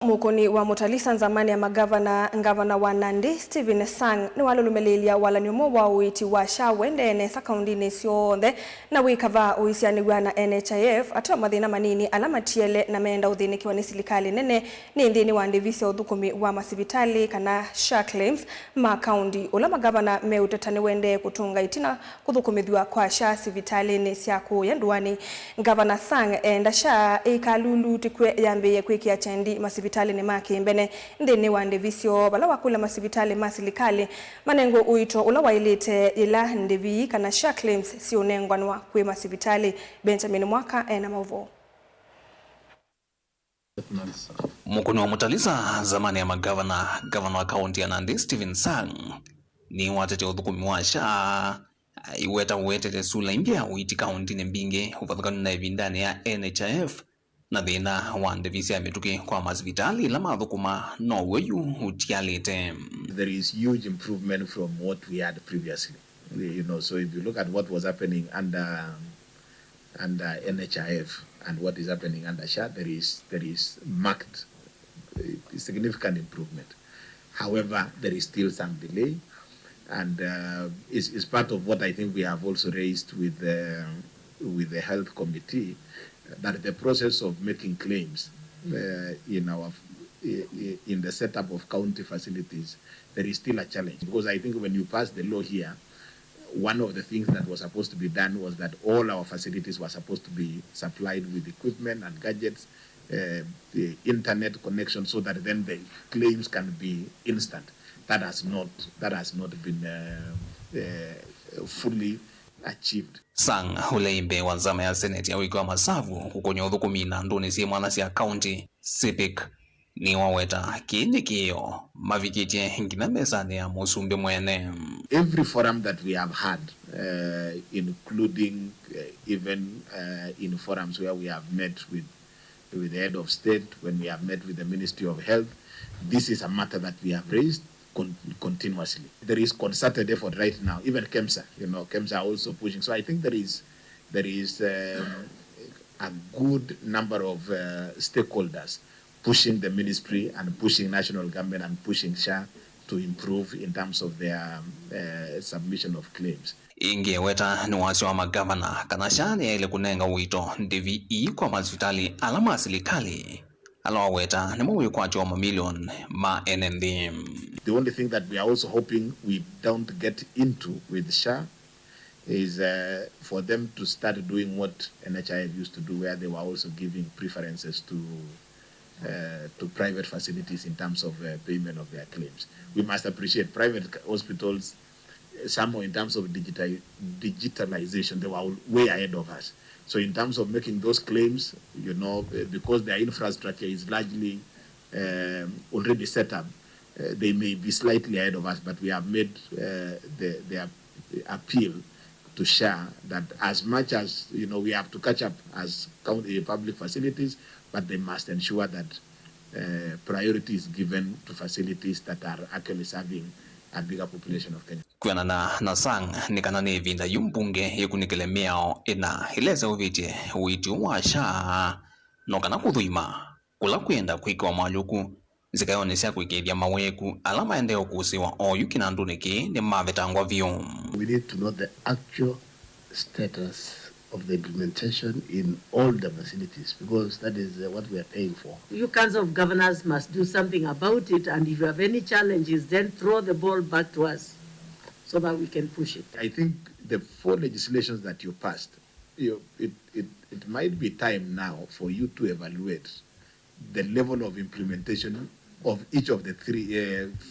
Mukuni wa Mutalisa Nzamani ya Mangavana Ngavana wa Nandi Stephen Sang Niwalumiliilya Walanyo wa Uiiti wa Uendeeye Nesa Kaundini Syonthe na Wikavaa Uisyaaniwa na NHIF Ateo Mathina Maniini ala Matiele Nameenda Uthinikiwe ni Silikali Nene ni Nthini wa Ndivi Uthukumi wa Masivitali kana claims ma kaundi ula Mangavana Mweu Uendeeye kutunga itina kuthukumithwa kwa Masivitali ni syaku yanduani Ngavana Sang enda ikalulu tikwe yambiye kwikia chendi Masivitali ni maki mbene Nthini wa Ndivi bala wakula Masivitali Silikali manengo uito ula wailite ila Ndivi kana claims sionengwanwa kwe Masivitali Benjamin mwaka ena mauvo. Mukuni wa Mutalisa Nzamani ya Mangavana Gavana wa kaunti ya Nandi Stephen Sang ni watete Uthukumi wa Aiweta uwetete sula imbia Uiiti Kaundini mbinge upathukana na ivindani ya NHIF na thina wa Ndivi ya mituki kwa Masivitali la mathukuma no weyu utialite. There is huge improvement from what we had previously. You know, so if you look at what was happening under NHIF and what is happening under SHA, there is marked significant improvement. However, there is still some delay, and is part of what I think we have also raised with the health committee, that the process of making claims in the setup of county facilities, there is still a challenge, because I think when you pass the law here, one of the things that was supposed to be done was that all our facilities were supposed to be supplied with equipment and gadgets, the internet connection, so that then the claims can be instant. That has not been fully achieved. Sang huleimbe wa nzama ya Senate ya wiki masavu kukonya Uthukumi na nduni si mwana si county civic ni waweta kini kiyo mavikiti ngina mesane ya musumbi mwene. Every forum that we have had, including even in forums where we have met with the head of state, when we have met with the Ministry of Health, this is a matter that we have raised continuously. There is concerted effort right now. Even KEMSA, KEMSA are also pushing. So I think there is a good number of stakeholders pushing the ministry and pushing national government and pushing SHA to improve in terms of their submission of claims. Ingeweta ni wasi wa Mangavana kana SHA ni ile kunenga uito Ndivi kwa Masivitali alama Silikali alaweta ni mwe kwa choma million ma NND. The only thing that we are also hoping we don't get into with SHA is for them to start doing what NHIF used to do, where they were also giving preferences to private facilities in terms of payment of their claims. We must appreciate private hospitals, somehow in terms of digitalization, they were way ahead of us. So in terms of making those claims, because their infrastructure is largely already set up, they may be slightly ahead of us, but we have made the appeal to SHA that as much as we have to catch up as county public facilities, but they must ensure that priority is given to facilities that are actually serving a bigger population of Kenya. Kuana na Sang ni kana ni vinda yumbunge yekunikelemeao ina hileza Uiiti wa SHA no kana kuthuima kula kwenda kwikwa maluku zikayonesha kwikedia maweku alama endeo kusiwa o yukina nduniki ni mavetangwa vyo. We need to know the actual status of the implementation in all the facilities, because that is what we are paying for. You Council of Governors must do something about it, and if you have any challenges, then throw the ball back to us so that we can push it. I think the 4 legislations that you passed, it might be time now for you to evaluate the level of implementation of each of the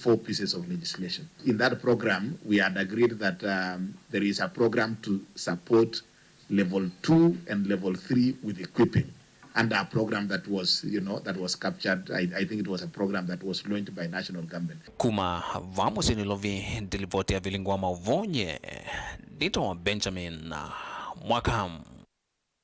4 pieces of legislation. In that program, we had agreed that there is a program to support level 2 and level 3 with equipping, and a program that was, that was captured. I think it was a program that was launched by national government. Kuma vamos inilovi delivote ya vilingwa mauvonye dito Benjamin mwaka